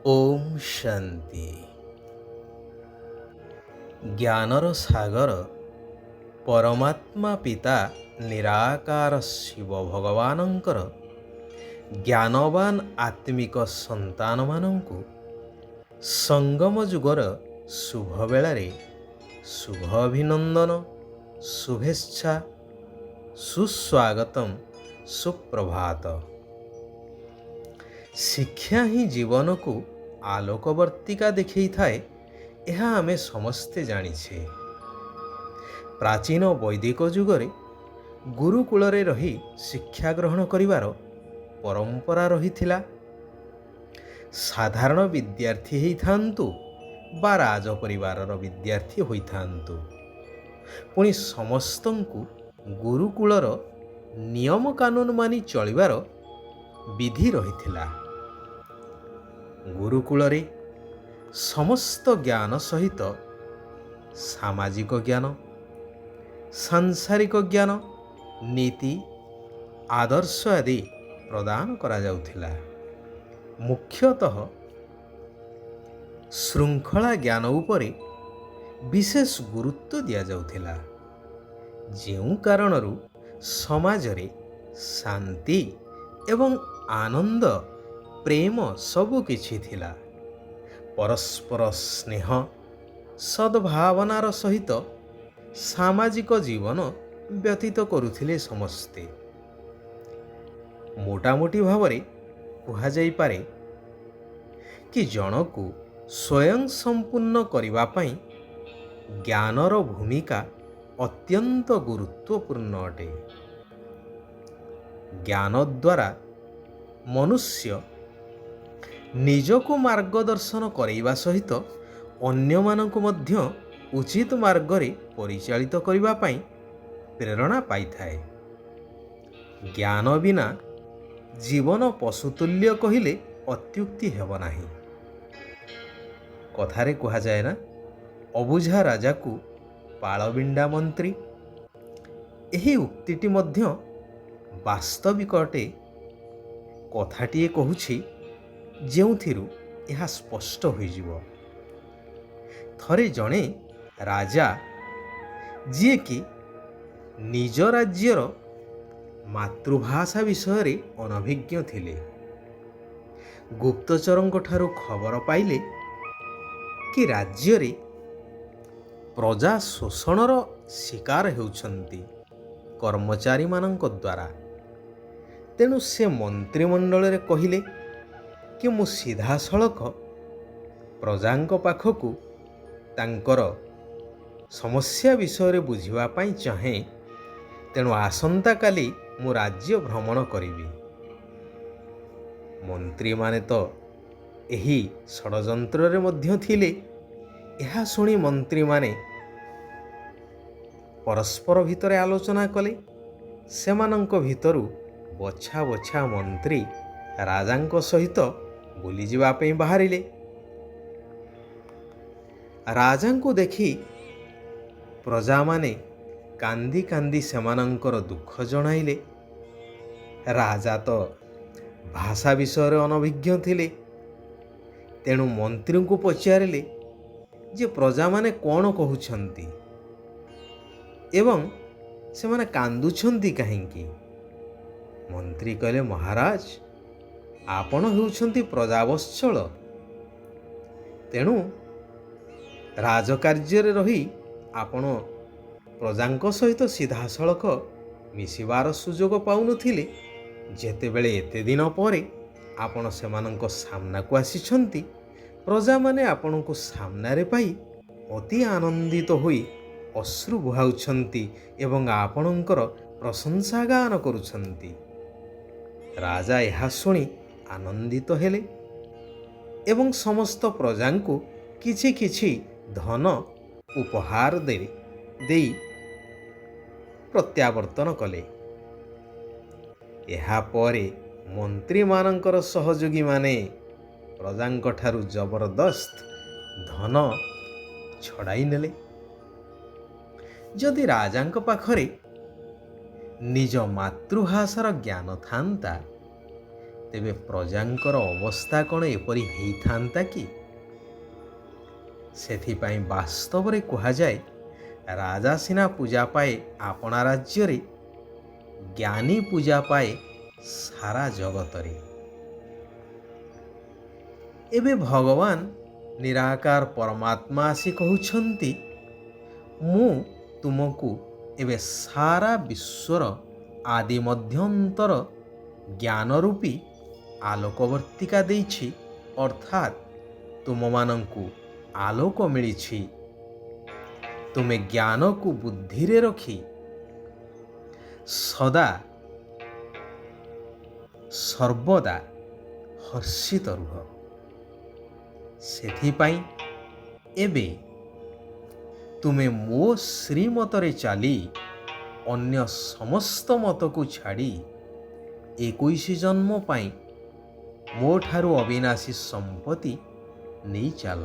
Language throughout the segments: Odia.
ଓମ୍ ଶାନ୍ତି। ଜ୍ଞାନର ସାଗର ପରମାତ୍ମା ପିତା ନିରାକାର ଶିବ ଭଗବାନଙ୍କର ଜ୍ଞାନବାନ ଆତ୍ମିକ ସନ୍ତାନମାନଙ୍କୁ ସଙ୍ଗମ ଯୁଗର ଶୁଭ ବେଳାରେ ଶୁଭ ଅଭିନନ୍ଦନ, ଶୁଭେଚ୍ଛା, ସୁସ୍ୱାଗତମ୍, ସୁପ୍ରଭାତ। ଶିକ୍ଷା ହିଁ ଜୀବନକୁ ଆଲୋକବର୍ତ୍ତିକା ଦେଖାଇଥାଏ, ଏହା ଆମେ ସମସ୍ତେ ଜାଣିଛେ। ପ୍ରାଚୀନ ବୈଦିକ ଯୁଗରେ ଗୁରୁକୁଳରେ ରହି ଶିକ୍ଷା ଗ୍ରହଣ କରିବାର ପରମ୍ପରା ରହିଥିଲା। ସାଧାରଣ ବିଦ୍ୟାର୍ଥୀ ହେଇଥାନ୍ତୁ ବା ରାଜ ପରିବାରର ବିଦ୍ୟାର୍ଥୀ ହୋଇଥାନ୍ତୁ, ପୁଣି ସମସ୍ତଙ୍କୁ ଗୁରୁକୁଳର ନିୟମ କାନୁନ ମାନି ଚଳିବାର ବିଧି ରହିଥିଲା। ଗୁରୁକୁଳରେ ସମସ୍ତ ଜ୍ଞାନ ସହିତ ସାମାଜିକ ଜ୍ଞାନ, ସାଂସାରିକ ଜ୍ଞାନ, ନୀତି, ଆଦର୍ଶ ଆଦି ପ୍ରଦାନ କରାଯାଉଥିଲା। ମୁଖ୍ୟତଃ ଶୃଙ୍ଖଳା ଜ୍ଞାନ ଉପରେ ବିଶେଷ ଗୁରୁତ୍ୱ ଦିଆଯାଉଥିଲା, ଯେଉଁ କାରଣରୁ ସମାଜରେ ଶାନ୍ତି ଏବଂ ଆନନ୍ଦ, ପ୍ରେମ ସବୁ କିଛି ଥିଲା। ପରସ୍ପର ସ୍ନେହ, ସଦ୍ଭାବନାର ସହିତ ସାମାଜିକ ଜୀବନ ବ୍ୟତୀତ କରୁଥିଲେ ସମସ୍ତେ। ମୋଟାମୋଟି ଭାବରେ କୁହାଯାଇପାରେ କି ଜଣକୁ ସ୍ୱୟଂ ସମ୍ପୂର୍ଣ୍ଣ କରିବା ପାଇଁ ଜ୍ଞାନର ଭୂମିକା ଅତ୍ୟନ୍ତ ଗୁରୁତ୍ୱପୂର୍ଣ୍ଣ ଅଟେ। ଜ୍ଞାନ ଦ୍ୱାରା ମନୁଷ୍ୟ ନିଜକୁ ମାର୍ଗଦର୍ଶନ କରାଇବା ସହିତ ଅନ୍ୟମାନଙ୍କୁ ମଧ୍ୟ ଉଚିତ ମାର୍ଗରେ ପରିଚାଳିତ କରିବା ପାଇଁ ପ୍ରେରଣା ପାଇଥାଏ। ଜ୍ଞାନ ବିନା ଜୀବନ ପଶୁତୁଲ୍ୟ କହିଲେ ଅତ୍ୟୁକ୍ତି ହେବ ନାହିଁ। କଥାରେ କୁହାଯାଏ ନା, ଅବୁଝା ରାଜାକୁ ପାଳବିଣ୍ଡା ମନ୍ତ୍ରୀ। ଏହି ଉକ୍ତିଟି ମଧ୍ୟ ବାସ୍ତବିକ ଅଟେ। କଥାଟିଏ କହୁଛି ଯେଉଁଥିରୁ ଏହା ସ୍ପଷ୍ଟ ହୋଇଯିବ। ଥରେ ଜଣେ ରାଜା, ଯିଏକି ନିଜ ରାଜ୍ୟର ମାତୃଭାଷା ବିଷୟରେ ଅନଭିଜ୍ଞ ଥିଲେ, ଗୁପ୍ତଚରଙ୍କ ଠାରୁ ଖବର ପାଇଲେ କି ରାଜ୍ୟରେ ପ୍ରଜା ଶୋଷଣର ଶିକାର ହେଉଛନ୍ତି କର୍ମଚାରୀମାନଙ୍କ ଦ୍ୱାରା। ତେଣୁ ସେ ମନ୍ତ୍ରିମଣ୍ଡଳରେ କହିଲେ କି ମୁଁ ସିଧାସଳଖ ପ୍ରଜାଙ୍କ ପାଖକୁ ତାଙ୍କର ସମସ୍ୟା ବିଷୟରେ ବୁଝିବା ପାଇଁ ଚାହେଁ। ତେଣୁ ଆସନ୍ତାକାଲି ମୁଁ ରାଜ୍ୟ ଭ୍ରମଣ କରିବି। ମନ୍ତ୍ରୀମାନେ ତ ଏହି ଷଡ଼ଯନ୍ତ୍ରରେ ମଧ୍ୟ ଥିଲେ। ଏହା ଶୁଣି ମନ୍ତ୍ରୀମାନେ ପରସ୍ପର ଭିତରେ ଆଲୋଚନା କଲେ। ସେମାନଙ୍କ ଭିତରୁ ବଛା ବଛା ମନ୍ତ୍ରୀ ରାଜାଙ୍କ ସହିତ ବୁଲିଯିବା ପାଇଁ ବାହାରିଲେ। ରାଜାଙ୍କୁ ଦେଖି ପ୍ରଜାମାନେ କାନ୍ଦି କାନ୍ଦି ସେମାନଙ୍କର ଦୁଃଖ ଜଣାଇଲେ। ରାଜା ତ ଭାଷା ବିଷୟରେ ଅନଭିଜ୍ଞ ଥିଲେ। ତେଣୁ ମନ୍ତ୍ରୀଙ୍କୁ ପଚାରିଲେ ଯେ ପ୍ରଜାମାନେ କ'ଣ କହୁଛନ୍ତି ଏବଂ ସେମାନେ କାନ୍ଦୁଛନ୍ତି କାହିଁକି? ମନ୍ତ୍ରୀ କହିଲେ, ମହାରାଜ, ଆପଣ ହେଉଛନ୍ତି ପ୍ରଜାବତ୍ସଳ। ତେଣୁ ରାଜକାର୍ଯ୍ୟରେ ରହି ଆପଣ ପ୍ରଜାଙ୍କ ସହିତ ସିଧାସଳଖ ମିଶିବାର ସୁଯୋଗ ପାଉନଥିଲେ। ଯେତେବେଳେ ଏତେ ଦିନ ପରେ ଆପଣ ସେମାନଙ୍କ ସାମ୍ନାକୁ ଆସିଛନ୍ତି, ପ୍ରଜାମାନେ ଆପଣଙ୍କୁ ସାମ୍ନାରେ ପାଇ ଅତି ଆନନ୍ଦିତ ହୋଇ ଅଶ୍ରୁ ବୁହାଉଛନ୍ତି ଏବଂ ଆପଣଙ୍କର ପ୍ରଶଂସା ଗାନ କରୁଛନ୍ତି। ରାଜା ଏହା ଶୁଣି ଆନନ୍ଦିତ ହେଲେ ଏବଂ ସମସ୍ତ ପ୍ରଜାଙ୍କୁ କିଛି କିଛି ଧନ ଉପହାର ଦେଇ ପ୍ରତ୍ୟାବର୍ତ୍ତନ କଲେ। ଏହାପରେ ମନ୍ତ୍ରୀମାନଙ୍କର ସହଯୋଗୀମାନେ ପ୍ରଜାଙ୍କ ଠାରୁ ଜବରଦସ୍ତ ଧନ ଛଡ଼ାଇ ନେଲେ। ଯଦି ରାଜାଙ୍କ ପାଖରେ ନିଜ ମାତୃଭାଷାର ଜ୍ଞାନ ଥାନ୍ତା, ତେବେ ପ୍ରଜାଙ୍କର ଅବସ୍ଥା କ'ଣ ଏପରି ହେଇଥାନ୍ତା କି? ସେଥିପାଇଁ ବାସ୍ତବରେ କୁହାଯାଏ, ରାଜା ସିନା ପୂଜା ପାଏ ଆପଣା ରାଜ୍ୟରେ, ଜ୍ଞାନୀ ପୂଜା ପାଏ ସାରା ଜଗତରେ। ଏବେ ଭଗବାନ ନିରାକାର ପରମାତ୍ମା ଆସି କହୁଛନ୍ତି, ମୁଁ ତୁମକୁ ଏବେ ସାରା ବିଶ୍ୱର ଆଦି ମଧ୍ୟନ୍ତର ଜ୍ଞାନ ରୂପୀ ଆଲୋକବର୍ତ୍ତିକା ଦେଇଛି, ଅର୍ଥାତ୍ ତୁମମାନଙ୍କୁ ଆଲୋକ ମିଳିଛି। ତୁମେ ଜ୍ଞାନକୁ ବୁଦ୍ଧିରେ ରଖି ସର୍ବଦା ହର୍ଷିତ ରୁହ। ସେଥିପାଇଁ ଏବେ ତୁମେ ମୋ ଶ୍ରୀମତରେ ଚାଲି ଅନ୍ୟ ସମସ୍ତ ମତକୁ ଛାଡ଼ି 21 ଜନ୍ମ ପାଇଁ ମୋ ଠାରୁ ଅବିନାଶୀ ସମ୍ପତ୍ତି ନେଇ ଚାଲ।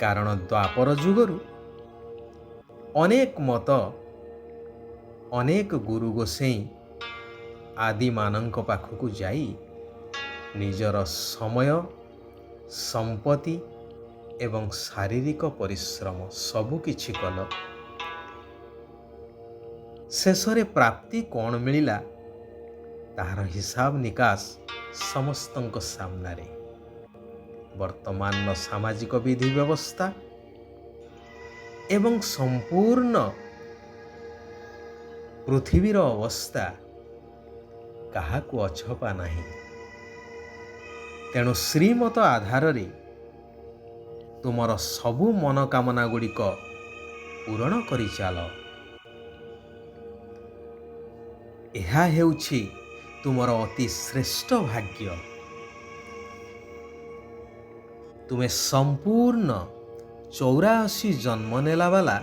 କାରଣ ଦ୍ୱାପର ଯୁଗରୁ ଅନେକ ମତ, ଅନେକ ଗୁରୁ ଗୋସେଇଁ ଆଦିମାନଙ୍କ ପାଖକୁ ଯାଇ ନିଜର ସମୟ, ସମ୍ପତ୍ତି ଏବଂ ଶାରୀରିକ ପରିଶ୍ରମ ସବୁକିଛି କଲ। ଶେଷରେ ପ୍ରାପ୍ତି କ'ଣ ମିଳିଲା ତାହାର ହିସାବ ନିକାଶ ସମସ୍ତଙ୍କ ସାମ୍ନାରେ। ବର୍ତ୍ତମାନର ସାମାଜିକ ବିଧି ବ୍ୟବସ୍ଥା ଏବଂ ସମ୍ପୂର୍ଣ୍ଣ ପୃଥିବୀର ଅବସ୍ଥା କାହାକୁ ଅଛପା ନାହିଁ। ତେଣୁ ଶ୍ରୀମତ ଆଧାରରେ ତୁମର ସବୁ ମନୋକାମନା ଗୁଡ଼ିକ ପୂରଣ କରିଚାଲ। ଏହା ହେଉଛି ତୁମର ଅତି ଶ୍ରେଷ୍ଠ ଭାଗ୍ୟ। ତୁମେ ସମ୍ପୂର୍ଣ୍ଣ 84 ଜନ୍ମ ନେଲା ବାଲା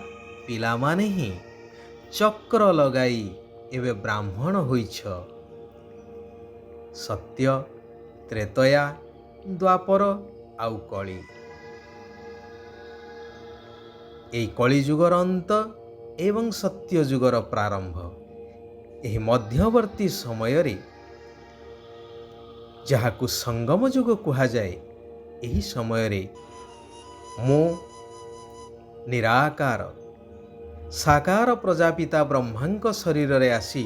ପିଲାମାନେ ହିଁ ଚକ୍ର ଲଗାଇ ଏବେ ବ୍ରାହ୍ମଣ ହୋଇଛ। ସତ୍ୟ, ତ୍ରେତୟା, ଦ୍ୱାପର ଆଉ କଳି। ଏହି କଳିଯୁଗର ଅନ୍ତ ଏବଂ ସତ୍ୟ ଯୁଗର ପ୍ରାରମ୍ଭ। ଏହି ମଧ୍ୟବର୍ତ୍ତୀ ସମୟରେ ଯାହାକୁ ସଙ୍ଗମ ଯୁଗ କୁହାଯାଏ, ଏହି ସମୟରେ ମୁଁ ନିରାକାର ସାକାର ପ୍ରଜାପିତା ବ୍ରହ୍ମାଙ୍କ ଶରୀରରେ ଆସି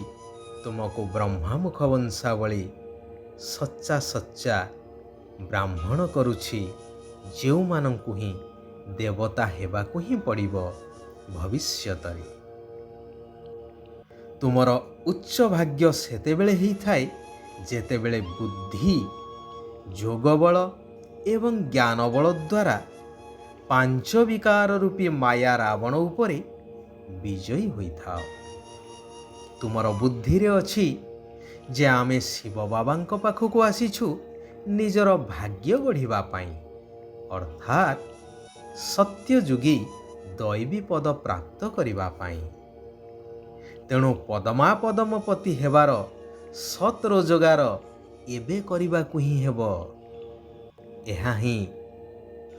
ତୁମକୁ ବ୍ରହ୍ମାମୁଖ ବଂଶାବଳୀ ସଚ୍ଚା ବ୍ରାହ୍ମଣ କରୁଛି, ଯେଉଁମାନଙ୍କୁ ହିଁ ଦେବତା ହେବାକୁ ହିଁ ପଡ଼ିବ ଭବିଷ୍ୟତରେ। ତୁମର ଉଚ୍ଚ ଭାଗ୍ୟ ସେତେବେଳେ ହେଇଥାଏ ଯେତେବେଳେ ବୁଦ୍ଧି, ଯୋଗବଳ ଏବଂ ଜ୍ଞାନବଳ ଦ୍ୱାରା 5 ବିକାର ରୂପୀ ମାୟା ରାବଣ ଉପରେ ବିଜୟୀ ହୋଇଥାଅ। ତୁମର ବୁଦ୍ଧିରେ ଅଛି ଯେ ଆମେ ଶିବ ବାବାଙ୍କ ପାଖକୁ ଆସିଛୁ ନିଜର ଭାଗ୍ୟ ଗଢ଼ିବା ପାଇଁ, ଅର୍ଥାତ୍ ସତ୍ୟଯୁଗୀ ଦୈବୀ ପଦ ପ୍ରାପ୍ତ କରିବା ପାଇଁ। ତେଣୁ ପଦମାପଦମପତି ହେବାର ସତ୍ ରୋଜଗାର ଏବେ କରିବାକୁ ହିଁ ହେବ। ଏହା ହିଁ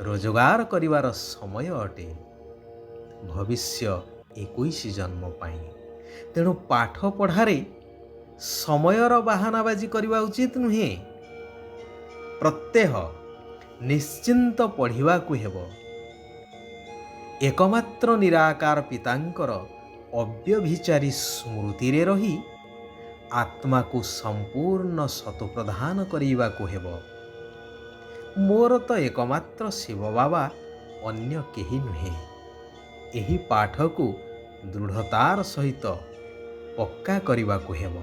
ରୋଜଗାର କରିବାର ସମୟ ଅଟେ, ଭବିଷ୍ୟ 21 ଜନ୍ମ ପାଇଁ। ତେଣୁ ପାଠ ପଢ଼ାରେ ସମୟର ବାହାନାବାଜି କରିବା ଉଚିତ ନୁହେଁ। ପ୍ରତ୍ୟହ ନିଶ୍ଚିନ୍ତ ପଢ଼ିବାକୁ ହେବ। ଏକମାତ୍ର ନିରାକାର ପିତାଙ୍କର ଅବ୍ୟଭିଚାରୀ ସ୍ମୃତିରେ ରହି ଆତ୍ମାକୁ ସମ୍ପୂର୍ଣ୍ଣ ସତପ୍ରଦାନ କରିବାକୁ ହେବ। ମୋର ତ ଏକମାତ୍ର ଶିବ ବାବା, ଅନ୍ୟ କେହି ନୁହେଁ। ଏହି ପାଠକୁ ଦୃଢ଼ତାର ସହିତ ପକ୍କା କରିବାକୁ ହେବ।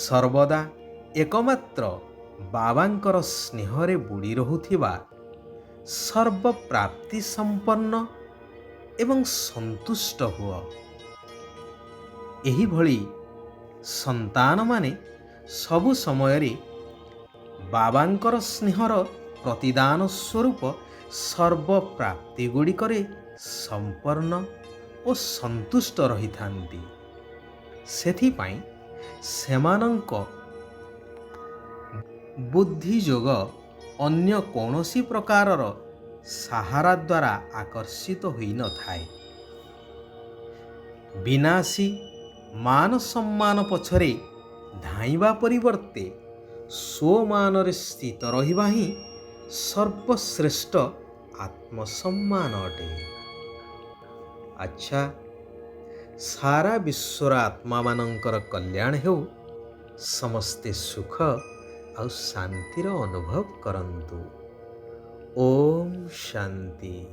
ସର୍ବଦା ଏକମାତ୍ର ବାବାଙ୍କର ସ୍ନେହରେ ବୁଡ଼ି ରହୁଥିବା ସର୍ବପ୍ରାପ୍ତି ସମ୍ପନ୍ନ ଏବଂ ସନ୍ତୁଷ୍ଟ ହୁଅ। ଏହିଭଳି ସନ୍ତାନମାନେ ସବୁ ସମୟରେ ବାବାଙ୍କର ସ୍ନେହର ପ୍ରତିଦାନ ସ୍ୱରୂପ ସର୍ବପ୍ରାପ୍ତି ଗୁଡ଼ିକରେ ସମ୍ପନ୍ନ ଓ ସନ୍ତୁଷ୍ଟ ରହିଥାନ୍ତି। ସେଥିପାଇଁ ସେମାନଙ୍କ ବୁଦ୍ଧିଯୋଗ ଅନ୍ୟ କୌଣସି ପ୍ରକାରର ସାହାରା ଦ୍ୱାରା ଆକର୍ଷିତ ହୋଇନଥାଏ। ବିନାଶୀ ମାନ ସମ୍ମାନ ପଛରେ ଧାଇଁବା ପରିବର୍ତ୍ତେ ସ୍ୱମାନରେ ସ୍ଥିତ ରହିବା ହିଁ ସର୍ବଶ୍ରେଷ୍ଠ ଆତ୍ମସମ୍ମାନ ଅଟେ। ଆଚ୍ଛା, ସାରା ବିଶ୍ୱର ଆତ୍ମାମାନଙ୍କର କଲ୍ୟାଣ ହେଉ। ସମସ୍ତେ ସୁଖ ଆଉ ଶାନ୍ତିର ଅନୁଭବ କରନ୍ତୁ। ଓମ୍ ଶାନ୍ତି।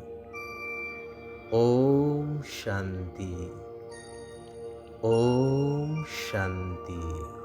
ଓମ୍ ଶାନ୍ତି। ଓମ୍ ଶାନ୍ତି।